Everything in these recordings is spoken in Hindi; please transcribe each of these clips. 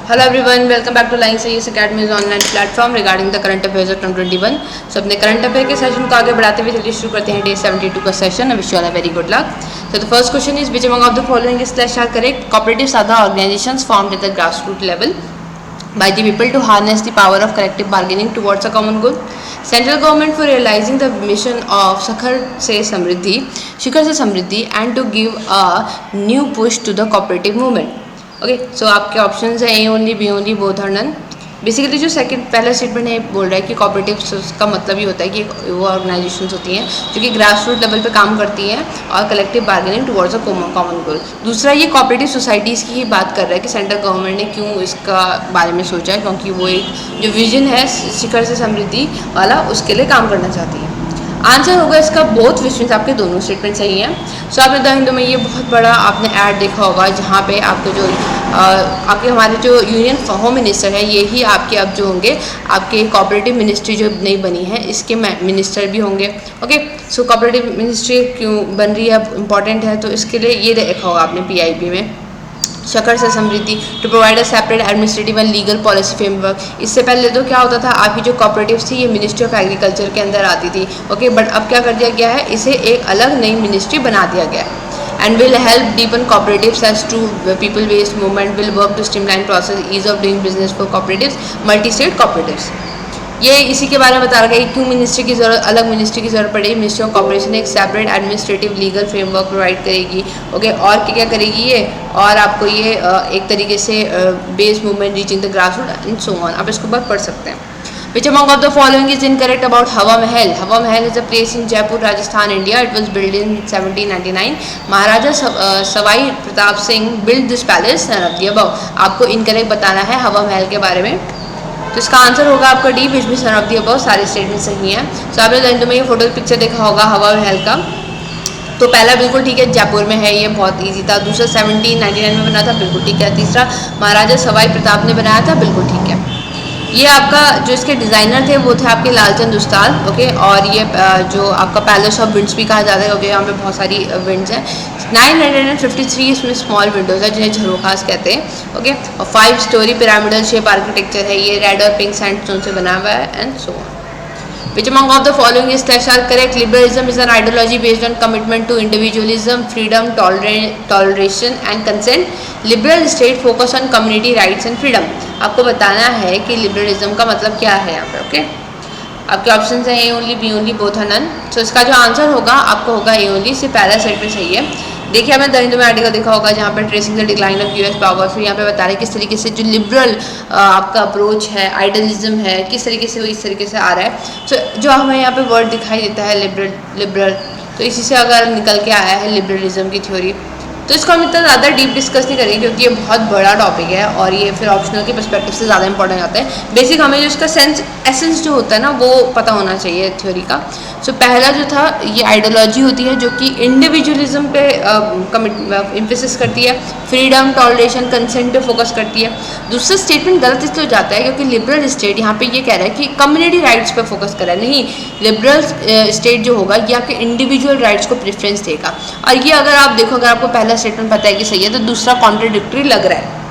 Hello everyone, welcome back to Lying Sahi's Academy's online platform regarding the current affairs of 2021. So अपने current affair के सेशन को आगे बढ़ाते हुए चलिए शुरू करते हैं डे 72 का session. I wish you all a very good luck. So the first question is which among of the following is slash are correct? Cooperatives are the organizations formed at the grassroots level by the people to harness the power of collective bargaining towards a common goal. Central government for realizing the mission of Shikhar se Samriddhi and to give a new push to the cooperative movement. Okay so आपके ऑप्शंस हैं a only b only both or none. Basically जो पहला स्टेटमेंट है बोल रहा है कि कोऑपरेटिव्स का मतलब ये होता है कि वो ऑर्गेनाइजेशंस होती हैं जो कि ग्रास रूट लेवल पे काम करती हैं और collective bargaining towards a common goal. दूसरा ये कोऑपरेटिव सोसाइटीज़ की ही बात कर रहा है कि सेंट्रल गवर्नमेंट ने क्यों इसका बारे में सोचा है, क्योंकि वो एक जो विजन है शिखर से समृद्धि वाला उसके लिए काम करना चाहती है. आंसर होगा इसका बोथ, विच मीन्स आपके दोनों स्टेटमेंट सही हैं. सो आपने द हिंदू में ये बहुत बड़ा आपने ऐड देखा होगा जहाँ पे आपके जो आपके हमारे जो यूनियन होम मिनिस्टर है ये ही आपके अब जो होंगे आपके कोऑपरेटिव मिनिस्ट्री जो नई बनी है इसके मिनिस्टर भी होंगे. ओके सो कोऑपरेटिव मिनिस्ट्री क्यों बन रही है इंपॉर्टेंट है तो इसके लिए ये देखा होगा आपने पीआईबी में शिखर से समृद्धि to provide a separate administrative and legal policy framework. इससे पहले तो क्या होता था आपकी जो कोऑपरेटिव्स थी ये मिनिस्ट्री ऑफ एग्रीकल्चर के अंदर आती थी. ओके बट अब क्या कर दिया गया है, इसे एक अलग नई मिनिस्ट्री बना दिया गया है. And will help deepen cooperatives as to people-based movement will work to streamline process, ease of doing business for cooperatives, multi-state cooperatives. ये इसी के बारे में बता रहा है कि क्यों मिनिस्ट्री की जरूरत अलग मिनिस्ट्री की जरूरत पड़ेगी. मिनिस्ट्री ऑफ कॉर्पोरेशन एक separate administrative legal framework provide करेगी. ओके और क्या करेगी ये, और आपको ये एक तरीके से base movement reaching the grass root and so on. आप इसको बहुत पढ़ सकते हैं. Which among of the following is incorrect about Hawa Mahal? Hawa Mahal is a place in Jaipur, Rajasthan, India. It was built in 1799. Maharaja Savai Pratap Singh built this palace. None of the above. आपको incorrect बताना है हवा महल के बारे में. तो इसका आंसर होगा आपका डी विच भी सन ऑफ दी अबव. सारे स्टेटमेंट सही हैं. सो आपने हिंदू में ये फोटो पिक्चर देखा होगा हवा महल का. तो पहला बिल्कुल ठीक है, जयपुर में है, ये बहुत इजी था. दूसरा 1799 में बना था, बिल्कुल ठीक है. तीसरा महाराजा सवाई प्रताप ने बनाया था, बिल्कुल ठीक है. ये आपका जो इसके डिज़ाइनर थे वो थे आपके लालचंद दुस्ताल. ओके और ये जो आपका पैलेस ऑफ विंड्स भी कहा जाता है क्योंकि यहाँ पे बहुत सारी विंड्स हैं. 953 इसमें स्मॉल विंडोज है जिन्हें झरोखास कहते हैं. ओके और 5 स्टोरी पिरामिडल शेप आर्किटेक्चर है. ये रेड और पिंक सैंडस्टोन से बना हुआ है and so on. Which among of the following is slash are correct? Liberalism is an ideology based on commitment to individualism, freedom, toleration and consent. Liberal state focus on community rights and freedom. आपको बताना है कि लिबरलिज्म का मतलब क्या है यहाँ पर. ओके आपके ऑप्शन हैं a only b only both or none. So इसका जो आंसर होगा आपको होगा ए ओनली. सिर्फ पहला स्टेटमेंट सही है. देखिए आपने द हिंदू में आर्टिकल देखा होगा जहाँ पर tracing the decline of US power. फिर यहाँ पे बता रहे हैं किस तरीके से जो लिबरल आपका अप्रोच है, आइडियलिज्म है, किस तरीके से वो इस तरीके से आ रहा है. सो जो हमें यहाँ पे वर्ड दिखाई देता है लिबरल तो इसी से अगर निकल के आया है लिबरलिज्म की थ्योरी. तो इसको हम इतना ज़्यादा डीप डिस्कस नहीं करेंगे क्योंकि ये बहुत बड़ा टॉपिक है और ये फिर ऑप्शनल के पर्सपेक्टिव से ज़्यादा इंपॉर्टेंट आता है. बेसिक हमें जो इसका एसेंस जो होता है ना वो पता होना चाहिए थ्योरी का. सो पहला जो था ये आइडियोलॉजी होती है जो कि इंडिविजुअलिज्म पे एम्फेसिस करती है, फ्रीडम, टॉलरेशन, कंसेंट पे फोकस करती है. दूसरा स्टेटमेंट गलत इसलिए हो जाता है क्योंकि लिबरल स्टेट यहाँ पे ये कह रहा है कि कम्युनिटी राइट्स पे फोकस कर रहा है. नहीं, लिबरल स्टेट जो होगा ये आपके इंडिविजुअल राइट्स को प्रेफरेंस देगा. और ये अगर आप देखो, अगर आपको पहला स्टेटमेंट पता है कि सही है तो दूसरा कॉन्ट्रडिक्टरी लग रहा है.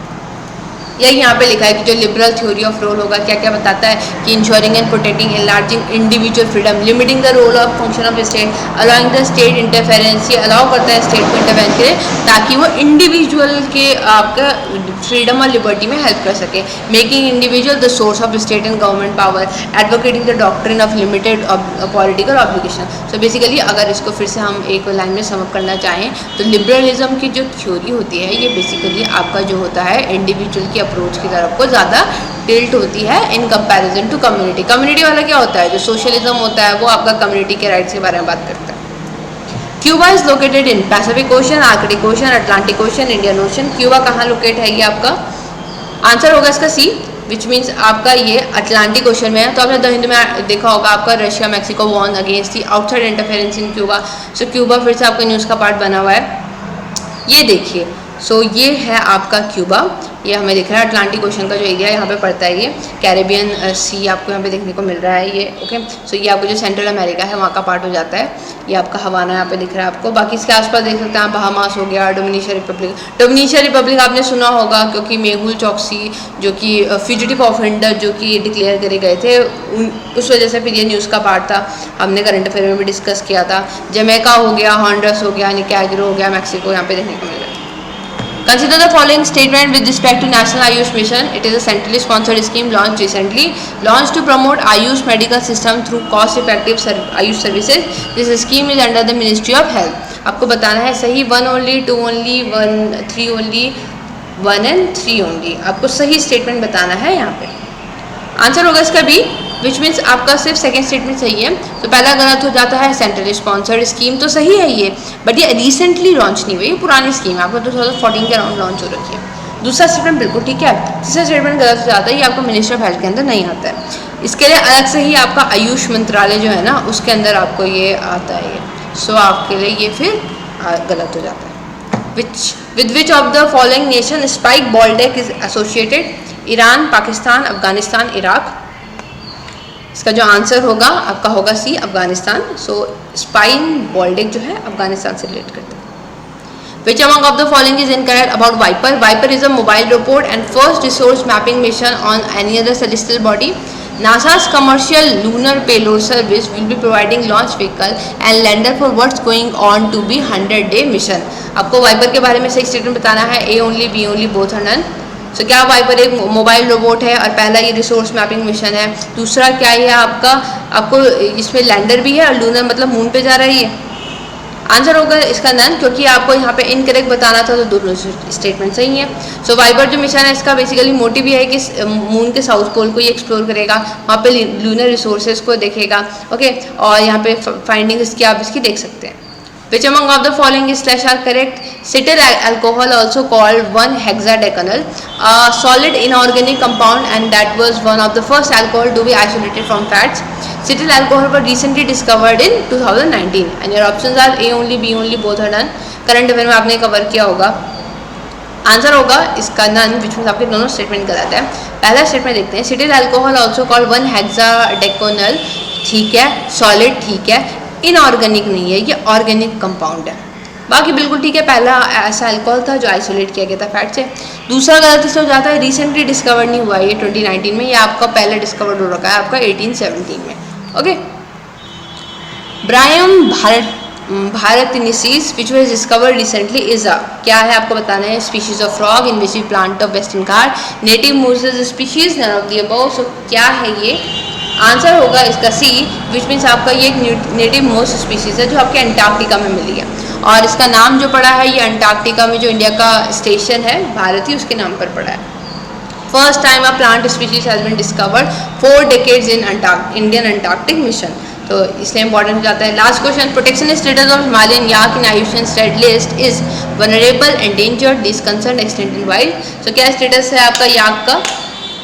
यही यहाँ पे लिखा है कि जो लिबरल थ्योरी ऑफ रोल होगा क्या क्या बताता है कि ensuring and protecting enlarging individual freedom, limiting the role of function of state, allowing the state interference. ये अलाउ करता है स्टेट को इंटरफेरेंस करे ताकि वो इंडिविजुअल के आपका फ्रीडम और लिबर्टी में हेल्प कर सके. Making individual the source of state and government power, advocating the doctrine of limited political obligation. So basically अगर इसको फिर से हम एक लाइन में समअप करना चाहें तो लिबरलिज्म की जो थ्योरी होती है ये बेसिकली आपका जो होता है इंडिविजुअल की अप्रोच की तरफ को ज़्यादा टिल्ट होती है in comparison to community. Community वाला क्या होता है, जो सोशलिज्म होता है वो आपका कम्युनिटी के राइट्स के बारे में बात करता है. Cuba is located in Pacific ocean, Arctic ocean, Atlantic ocean, Indian ocean. Cuba कहाँ लोकेट है ये आपका आंसर होगा इसका सी, विच मीन्स आपका ये अटलांटिक ओशन में है. तो आपने द हिंदू में देखा होगा आपका Russia Mexico warned against the outside interference in Cuba. So Cuba फिर से आपका न्यूज़ का पार्ट बना हुआ है. ये देखिए सो ये है आपका क्यूबा, ये हमें दिख रहा है अटलांटिक ओशन का जो एरिया यहाँ पे पड़ता है, ये कैरेबियन सी आपको यहाँ पे देखने को मिल रहा है ये। ओके, सो ये आपको जो सेंट्रल अमेरिका है वहाँ का पार्ट हो जाता है। ये आपका हवाना यहाँ पे दिख रहा है आपको। बाकी इसके आसपास देख सकते हैं आप, बहामास हो गया, डोमिनिशियन रिपब्लिक। डोमिनिशियन रिपब्लिक आपने सुना होगा क्योंकि मेहुल चौकसी जो कि फ्यूजिटिव ऑफेंडर जो कि डिक्लेयर करे गए थे, उस वजह से फिर ये न्यूज़ का पार्ट था, हमने करंट अफेयर में भी डिस्कस किया था। जमैका हो गया, हॉन्डुरस हो गया, निकारागुआ हो गया, मैक्सिको यहाँ पे देखने को मिल रहा है। Consider the following statement with respect to National Ayush Mission. It is a centrally sponsored scheme launched recently, launched to promote Ayush medical system through cost-effective Ayush services. This scheme is under the Ministry of Health. आपको बताना है सही 1 only, 2 only, 1, 3 only, 1 and 3 only. आपको सही स्टेटमेंट बताना है यहाँ पे। आंसर होगा इसका बी, विच मीन्स आपका सिर्फ सेकेंड स्टेटमेंट सही है। तो पहला गलत हो जाता है, सेंट्रली स्पॉन्सर्ड स्कीम तो सही है ये, बट ये रिसेंटली लॉन्च नहीं हुई, ये पुरानी स्कीम है, आपको 2014 के अराउंड लॉन्च हो रखी है। दूसरा स्टेटमेंट बिल्कुल ठीक है। तीसरा स्टेटमेंट गलत हो जाता है, ये आपको मिनिस्ट्री ऑफ हेल्थ के अंदर नहीं आता है। इसके लिए अलग से ही आपका आयुष मंत्रालय जो है ना, उसके अंदर आपको ये आता है ये। सो आपके लिए ये फिर गलत हो जाता है। With which of the following nation Spin Boldak is associated? Iran, Pakistan, Afghanistan, Iraq. इसका जो आंसर होगा आपका होगा सी, अफगानिस्तान। सो स्पाइन बॉल्डेक जो है अफगानिस्तान से रिलेट करते हैं। Which among of the following is incorrect about Viper? Viper is a mobile robot and first resource mapping mission on any other celestial body. NASA's commercial lunar payload service will be providing launch vehicle and lander for what's going on to be 100-day mission. आपको वाइपर के बारे में सही स्टेटमेंट बताना है, A only, B only, both are none. सो क्या वाइपर एक मोबाइल रोबोट है और पहला ये रिसोर्स मैपिंग मिशन है। दूसरा क्या है आपका, आपको इसमें लैंडर भी है और लूनर मतलब मून पे जा रहा है ये। आंसर होगा इसका नन, क्योंकि आपको यहाँ पे इनकरेक्ट बताना था, तो दोनों स्टेटमेंट सही है। सो वाइपर जो मिशन है इसका बेसिकली मोटिव ये है कि मून के साउथ पोल को ये एक्सप्लोर करेगा, वहाँ पे लूनर रिसोर्सेज को देखेगा। ओके, और यहाँ पे फाइंडिंग इसकी आप इसकी देख सकते हैं। Which among of the following is slash are correct? Cetyl alcohol, also called 1-hexadecanol, a solid inorganic compound, and that was one of the first alcohol to be isolated from fats. Cetyl alcohol was recently discovered in 2019, and your options are A only, B only, both are none. Current affair में आपने कवर किया होगा। आंसर होगा इसका नन, विच मीन्स आपके दोनों स्टेटमेंट गलत है। पहला स्टेटमेंट देखते हैं, Cetyl alcohol also called 1-hexadecanol, ठीक है, सॉलिड ठीक है, इनऑर्गेनिक नहीं है, ये ऑर्गेनिक कंपाउंड है। बाकी बिल्कुल ठीक है, पहला ऐसा अल्कोहल था जो आइसोलेट किया गया था फैट से। दूसरा गलत इससे हो जाता है, रिसेंटली डिस्कवर नहीं हुआ ये 2019 में, ये आपका पहले डिस्कवर्ड हो रखा है आपका 1817 में। Okay, bryum bharatiensis which was discovered recently is a, क्या है आपको बताना है, species of frog invasive plant of western Ghat, native moss species, none of the above. So क्या है ये? आंसर होगा इसका सी, विच मीन्स आपका ये एक नेटिव मोस्ट स्पीशीज़ है जो आपके अंटार्कटिका में मिली है, और इसका नाम जो पड़ा है ये अंटार्कटिका में जो इंडिया का स्टेशन है भारत ही, उसके नाम पर पड़ा है। First time a plant species has been discovered 4 decades in Indian Antarctic mission, तो इसलिए इंपॉर्टेंट हो जाता है। Last question, protection status of Himalayan yak in IUCN red list is vulnerable, endangered, concern, extant in wild. So क्या स्टेटस है आपका याक का,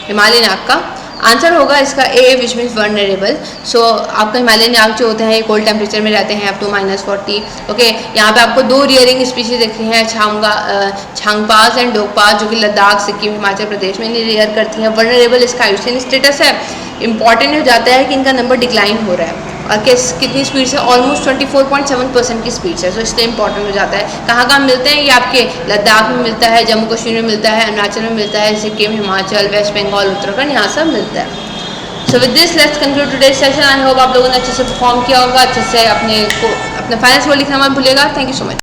हिमालयन याक का? आंसर होगा इसका ए, विच मीन्स वनरेबल। सो आपका हिमालयन याक जो होते हैं कोल्ड टेम्परेचर में रहते हैं अप टू -40। ओके, यहाँ पे आपको 2 रियरिंग स्पीशीज दिख रही हैं, छांगपास एंड डोगपास, जो कि लद्दाख, सिक्किम, हिमाचल प्रदेश में रियर करती हैं। वनरेबल इसका आईयूसीएन स्टेटस है। इंपॉर्टेंट हो जाता है कि इनका नंबर डिक्लाइन हो रहा है, और कितनी स्पीड से, ऑलमोस्ट 24.7% की स्पीड से। सो इसलिए इंपॉर्टेंट हो जाता है। कहाँ कहाँ मिलते हैं ये आपके लद्दाख में मिलता है, जम्मू कश्मीर में मिलता है, अरुणाचल में मिलता है, सिक्किम, हिमाचल, वेस्ट बंगाल, उत्तराखंड, यहाँ सब मिलता है। So with this let's conclude today's session. I hope आप लोगों ने अच्छे से परफॉर्म किया होगा, अच्छे से अपना फाइनल्स वर्ड लिखना मत भूलिएगा। Thank you so much.